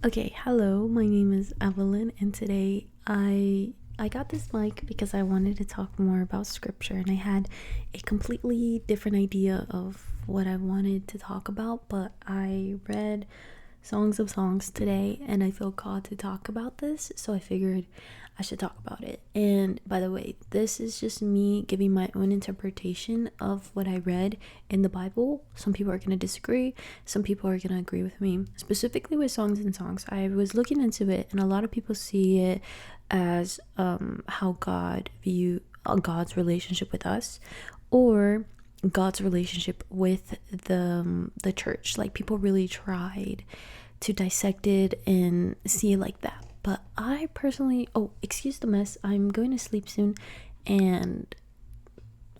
Okay, hello. My name is Evelyn, and today I got this mic because I wanted to talk more about scripture, and I had a completely different idea of what I wanted to talk about, but I read Songs of Songs today, and I feel called to talk about this, so I figured I should talk about it. And by the way, this is just me giving my own interpretation of what I read in the Bible. Some people are going to disagree, some people are going to agree with me. Specifically with Songs and Songs, I was looking into it, and a lot of people see it as how God's relationship with us, or God's relationship with the church. Like, people really tried to dissect it and see it like that. But I personally, excuse the mess, I'm going to sleep soon, and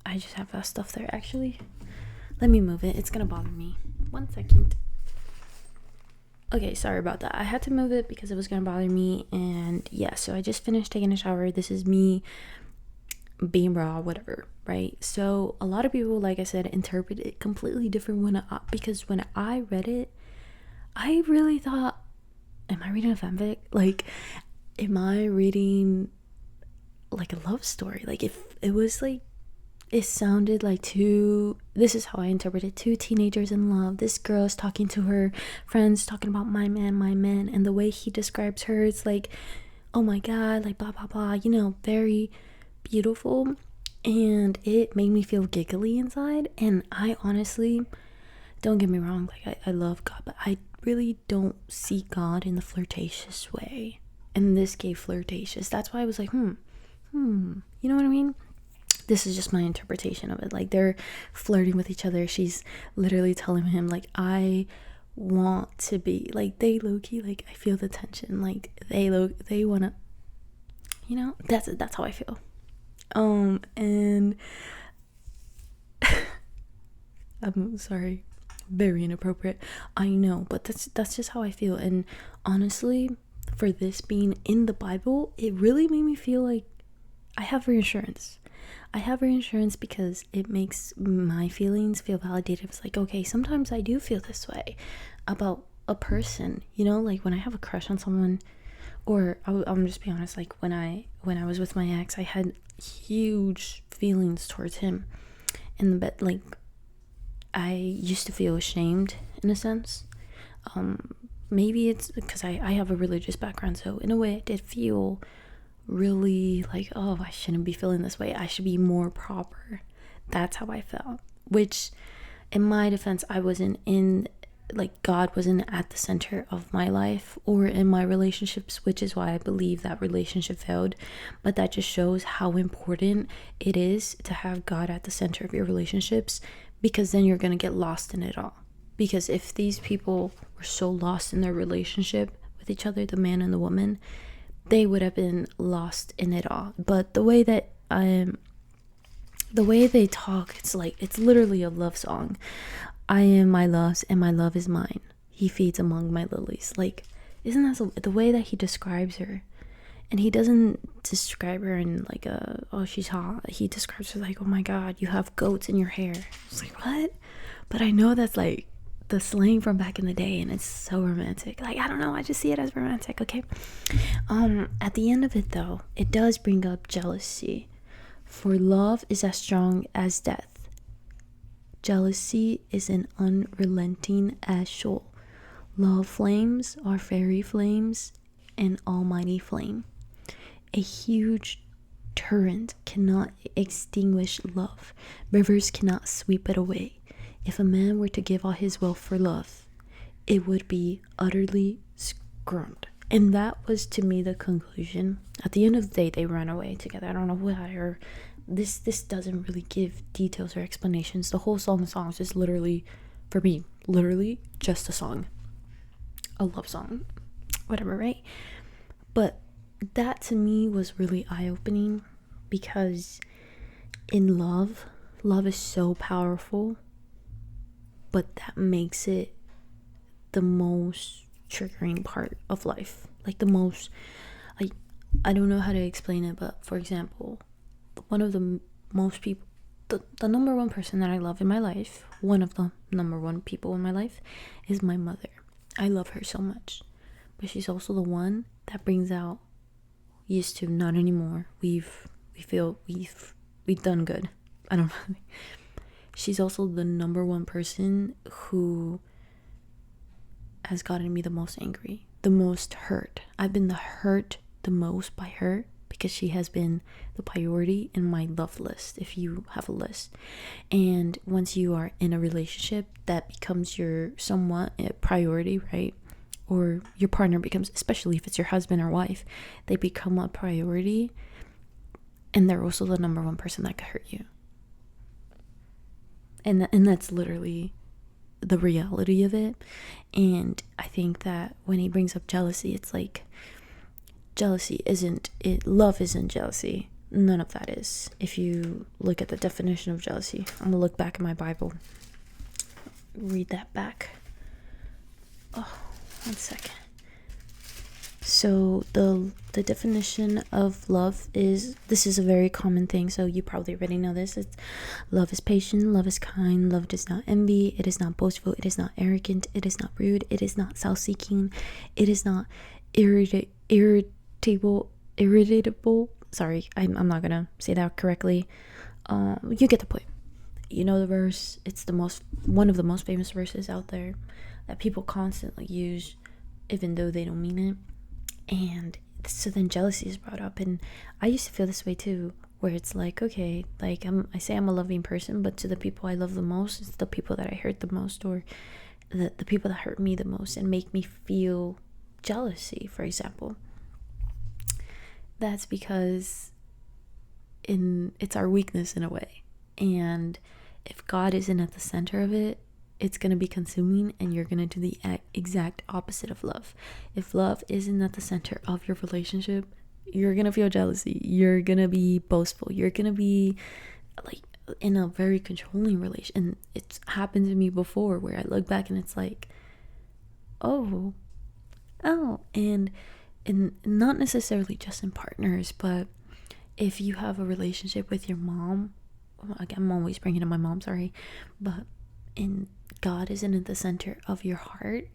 I just have that stuff there. Actually, let me move it. It's gonna bother me. 1 second. Okay, sorry about that. I had to move it because it was gonna bother me. And yeah, so I just finished taking a shower. This is me being raw, whatever, right? So a lot of people, like I said, interpret it completely different because when I read it, I really thought, am I reading a fanfic? Like, am I reading like a love story? Like, if it was like, it sounded like this is how I interpreted, two teenagers in love. This girl is talking to her friends, talking about my man, and the way he describes her, it's like, oh my god, like blah blah blah, very beautiful. And it made me feel giggly inside. And I honestly, don't get me wrong, like I love God, but I really don't see God in the flirtatious way. And this gave flirtatious. That's why I was like, you know what I mean? This is just my interpretation of it. Like, they're flirting with each other. She's literally telling him, like, I want to be like, they low-key, like, I feel the tension, like they want to, that's how I feel. And I'm sorry, very inappropriate, I know, but that's just how I feel. And honestly, for this being in the Bible, it really made me feel like I have reassurance. Because it makes my feelings feel validated. It's like, okay, sometimes I do feel this way about a person, like when I have a crush on someone, or I'm just be honest, like when I was with my ex, I had huge feelings towards him in the bed. Like, I used to feel ashamed in a sense. Maybe it's because I have a religious background, so in a way I did feel really like, oh, I shouldn't be feeling this way, I should be more proper. That's how I felt, which in my defense, I wasn't in, like, God wasn't at the center of my life or in my relationships, which is why I believe that relationship failed. But that just shows how important it is to have God at the center of your relationships, because then you're going to get lost in it all. Because if these people were so lost in their relationship with each other, the man and the woman, they would have been lost in it all. But the way they talk, it's literally a love song. I am my love's, and my love is mine. He feeds among my lilies. Like, isn't that so, the way that he describes her? And he doesn't describe her in like oh, she's hot. He describes her like, oh my god, you have goats in your hair. It's like, what? But I know that's like the slang from back in the day, and it's so romantic. Like, I don't know, I just see it as romantic. Okay. At the end of it though, it does bring up jealousy. For love is as strong as death. Jealousy is an unrelenting as Sheol. Love flames are fairy flames, an almighty flame. A huge torrent cannot extinguish love. Rivers cannot sweep it away. If a man were to give all his wealth for love, it would be utterly scorned. And that was, to me, the conclusion. At the end of the day, they ran away together. I don't know why, or this doesn't really give details or explanations. The whole Song of Songs is literally, for me, literally just a song. A love song. Whatever, right? But that to me was really eye-opening, because in love is so powerful, but that makes it the most triggering part of life. Like, the most, like, I don't know how to explain it, but for example, one of the most people, the number one person that I love in my life, one of the number one people in my life, is my mother. I love her so much. but she's also the one that brings out, used to, not anymore, we feel we've done good. I don't know. She's also the number one person who has gotten me the most angry, the most hurt. I've been hurt the most by her because she has been the priority in my love list, if you have a list. And once you are in a relationship, that becomes your somewhat a priority, right? Or your partner becomes, especially if it's your husband or wife, they become a priority, and they're also the number one person that could hurt you. And that's literally the reality of it. And I think that when he brings up jealousy, it's like, jealousy isn't it, love isn't jealousy. None of that is. If you look at the definition of jealousy, I'm gonna look back in my Bible, read that back. Oh, 1 second. So the definition of love is, this is a very common thing, so you probably already know this. It's, love is patient, love is kind, love does not envy, it is not boastful, it is not arrogant, it is not rude, it is not self-seeking, it is not irritable. Sorry, I'm not gonna say that correctly. You get the point. You know the verse. It's one of the most famous verses out there that people constantly use, even though they don't mean it. And so then jealousy is brought up, and I used to feel this way too, where it's like, okay, like I say I'm a loving person, but to the people I love the most, it's the people that I hurt the most, or the people that hurt me the most and make me feel jealousy, for example. That's because it's our weakness in a way, and if God isn't at the center of it, it's going to be consuming, and you're going to do the exact opposite of love. If love isn't at the center of your relationship, you're going to feel jealousy. You're going to be boastful. You're going to be like in a very controlling relation. And it's happened to me before where I look back and it's like, oh, and not necessarily just in partners, but if you have a relationship with your mom, again, I'm always bringing in my mom, sorry, but God isn't at the center of your heart,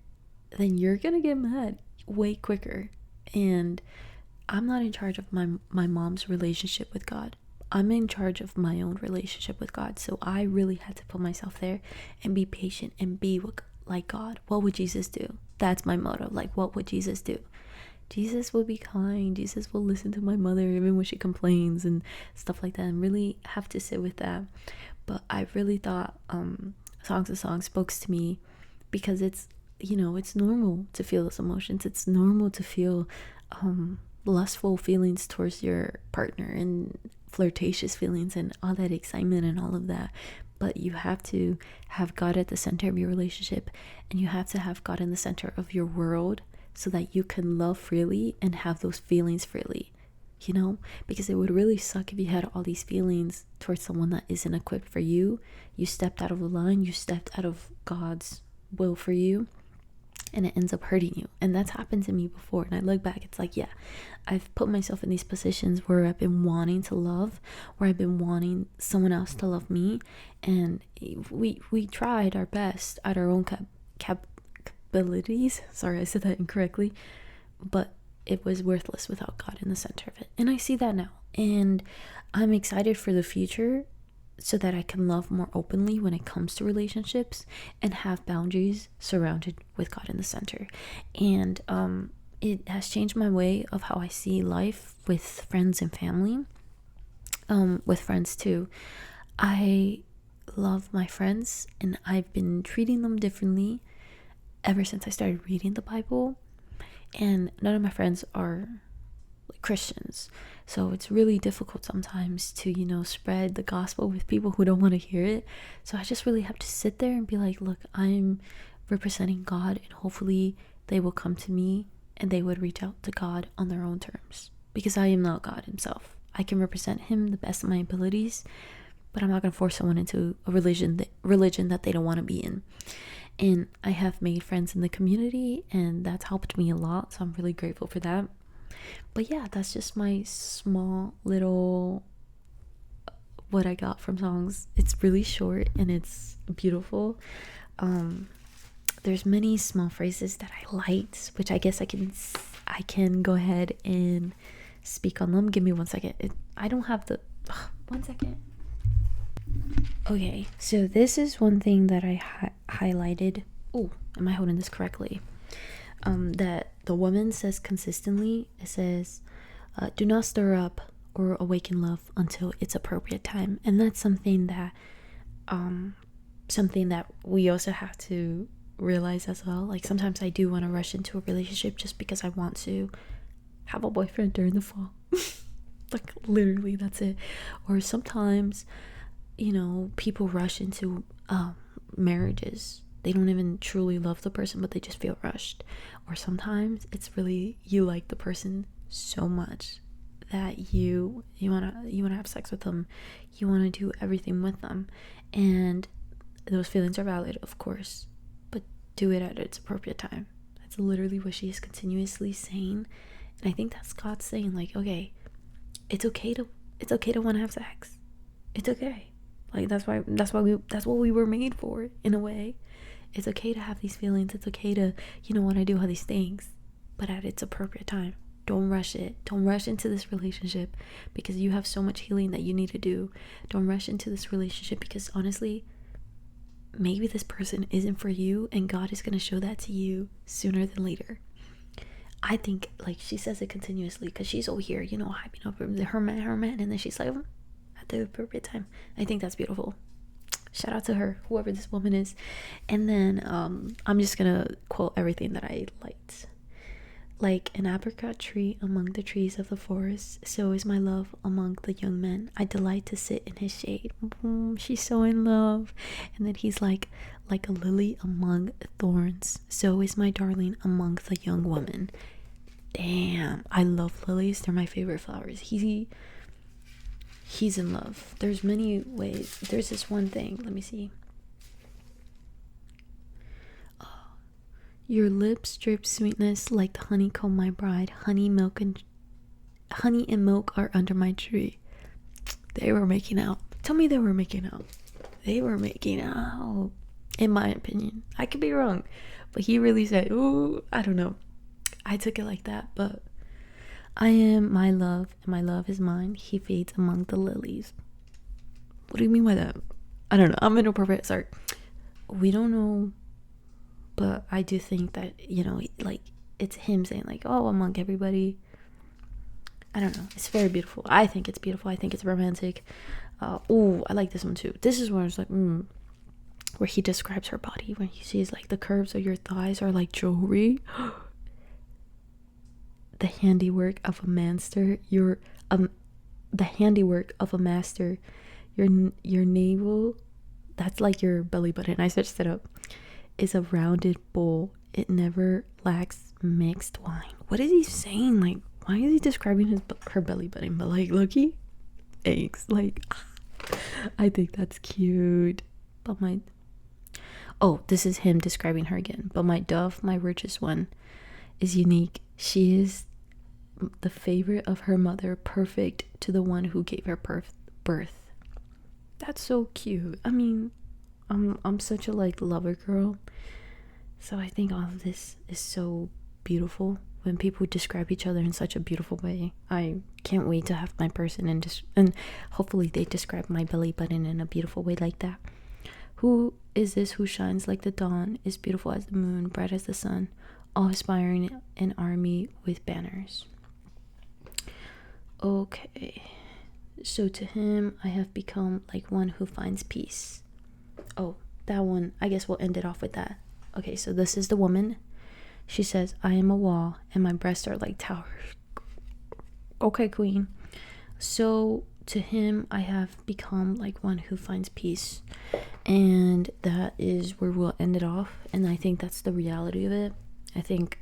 then you're gonna get mad way quicker. And I'm not in charge of my mom's relationship with God. I'm in charge of my own relationship with God. So I really had to put myself there and be patient and be like God. What would Jesus do? That's my motto. Like, what would Jesus do? Jesus will be kind. Jesus will listen to my mother even when she complains and stuff like that, and really have to sit with that. But I really thought Songs of Songs spoke to me because it's, it's normal to feel those emotions. It's normal to feel lustful feelings towards your partner and flirtatious feelings and all that excitement and all of that. But you have to have God at the center of your relationship, and you have to have God in the center of your world so that you can love freely and have those feelings freely. Because it would really suck if you had all these feelings towards someone that isn't equipped for you. You stepped out of the line, you stepped out of God's will for you, and it ends up hurting you. And that's happened to me before. And I look back, it's like, yeah, I've put myself in these positions where I've been wanting to love, where I've been wanting someone else to love me, and we tried our best at our own capabilities. Sorry, I said that incorrectly, but it was worthless without God in the center of it. And I see that now. And I'm excited for the future so that I can love more openly when it comes to relationships and have boundaries surrounded with God in the center. And it has changed my way of how I see life with friends and family. With friends too. I love my friends, and I've been treating them differently ever since I started reading the Bible. And none of my friends are Christians, so it's really difficult sometimes to spread the gospel with people who don't want to hear it. So I just really have to sit there and be like, look, I'm representing God, and hopefully they will come to me and they would reach out to God on their own terms, because I am not God himself. I can represent him the best of my abilities, but I'm not going to force someone into a religion that they don't want to be in. And I have made friends in the community, and that's helped me a lot, so I'm really grateful for that. But yeah, that's just my small little what I got from songs. It's really short and it's beautiful. there's many small phrases that I liked, which I guess I can go ahead and speak on them. Give me 1 second. I don't have the 1 second. Okay, so this is one thing that I highlighted. Oh, am I holding this correctly? That the woman says consistently. It says, do not stir up or awaken love until it's appropriate time. And that's something that we also have to realize as well. Like, sometimes I do want to rush into a relationship just because I want to have a boyfriend during the fall. Like, literally, that's it. Or sometimes, people rush into marriages. They don't even truly love the person, but they just feel rushed. Or sometimes it's really, you like the person so much that you wanna have sex with them, you wanna do everything with them, and those feelings are valid, of course, but do it at its appropriate time. That's literally what she is continuously saying, and I think that's God saying, like, okay, it's okay to want to have sex. It's okay. Like, that's what we were made for, in a way. It's okay to have these feelings. It's okay to, want to do all these things, but at its appropriate time. Don't rush it. Don't rush into this relationship because you have so much healing that you need to do. Don't rush into this relationship because, honestly, maybe this person isn't for you, and God is going to show that to you sooner than later. I think, like, she says it continuously because she's over here, hyping up her man, and then she's like, at the appropriate time. I think that's beautiful. Shout out to her, whoever this woman is. And then I'm just gonna quote everything that I liked. Like an apricot tree among the trees of the forest, so is my love among the young men. I delight to sit in his shade. She's so in love. And then he's like a lily among thorns, so is my darling among the young women. Damn, I love lilies. They're my favorite flowers. He's in love. There's many ways. There's this one thing. Let me see. Your lips drip sweetness like the honeycomb, my bride. Honey and milk are under my tree. They were making out. Tell me they were making out. They were making out. In my opinion. I could be wrong. But he really said, ooh, I don't know. I took it like that, but I am my love, and my love is mine. He fades among the lilies. What do you mean by that? I don't know. I'm inappropriate. Sorry. We don't know, but I do think that, like, it's him saying, like, oh, among everybody. I don't know. It's very beautiful. I think it's beautiful. I think it's romantic. I like this one too. This is where it's like, where he describes her body, when he sees, like, the curves of your thighs are like jewelry. The handiwork of a master, your navel, that's like your belly button. I switched it up. Is a rounded bowl. It never lacks mixed wine. What is he saying? Like, why is he describing her belly button? But, like, looky, eggs. Like, I think that's cute. But this is him describing her again. But my dove, my richest one, is unique. She is the favorite of her mother, perfect to the one who gave her birth. That's so cute. I mean, I'm such a, like, lover girl, so I think all of this is so beautiful when people describe each other in such a beautiful way. I can't wait to have my person and hopefully they describe my belly button in a beautiful way like that. Who is this who shines like the dawn, is beautiful as the moon, bright as the sun, all aspiring an army with banners? Okay, so to him I have become like one who finds peace. Oh, that one, I guess we'll end it off with that. Okay, so this is the woman. She says, I am a wall and my breasts are like towers. Okay, queen. So to him I have become like one who finds peace, and that is where we'll end it off. And I think that's the reality of it. I think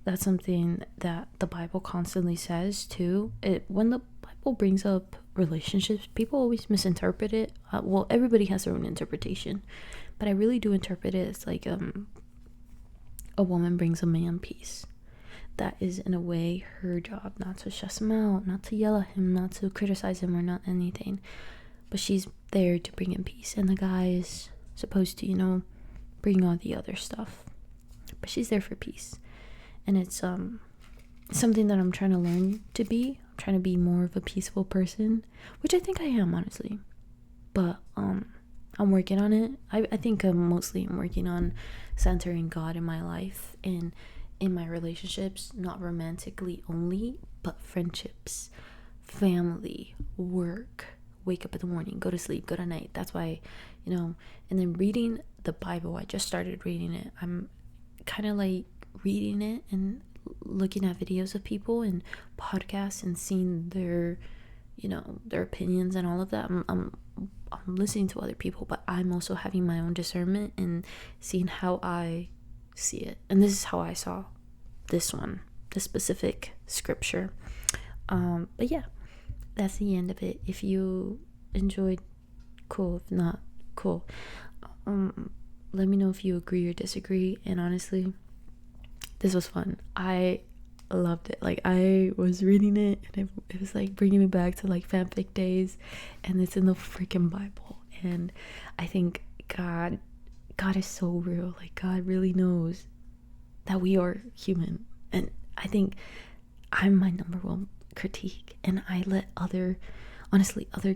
that's something that the Bible constantly says too. When the Bible brings up relationships, people always misinterpret it. Well, everybody has their own interpretation, but I really do interpret it as like a woman brings a man peace. That is, in a way, her job. Not to stress him out, not to yell at him, not to criticize him, or not anything, but she's there to bring him peace. And the guy is supposed to, bring all the other stuff. But she's there for peace. And it's something that I'm trying to learn to be. I'm trying to be more of a peaceful person, which I think I am, honestly. But I'm working on it. I think I'm working on centering God in my life and in my relationships, not romantically only, but friendships, family, work, wake up in the morning, go to sleep, go to night. That's why, and then reading the Bible. I just started reading it. I'm kind of like reading it and looking at videos of people and podcasts and seeing their opinions and all of that. I'm listening to other people, but I'm also having my own discernment and seeing how I see it. And this is how I saw this specific scripture. But yeah, that's the end of it. If you enjoyed, cool. If not, cool. Let me know if you agree or disagree. And honestly, this was fun. I loved it. Like, I was reading it and it was like bringing me back to like fanfic days, and it's in the freaking Bible. And I think God is so real. Like, God really knows that we are human. And I think I'm my number one critique, and I let other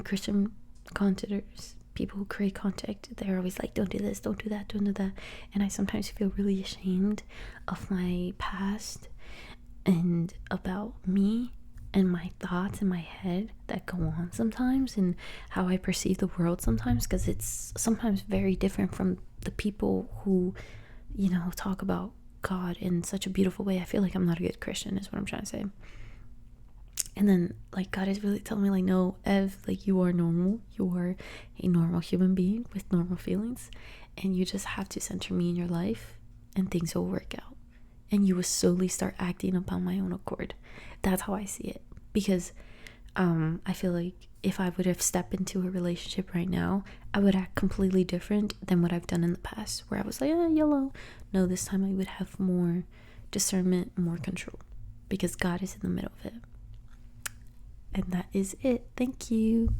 Christian contenters, people who create content, they're always like, don't do this, don't do that, don't do that. And I sometimes feel really ashamed of my past and about me and my thoughts in my head that go on sometimes, and how I perceive the world sometimes, because it's sometimes very different from the people who talk about God in such a beautiful way. I feel like I'm not a good Christian, is what I'm trying to say. And then, like, God is really telling me, like, no, Ev, like, you are normal. You are a normal human being with normal feelings. And you just have to center me in your life, and things will work out. And you will slowly start acting upon my own accord. That's how I see it. Because I feel like if I would have stepped into a relationship right now, I would act completely different than what I've done in the past, where I was like, YOLO. No, this time I would have more discernment, more control, because God is in the middle of it. And that is it. Thank you.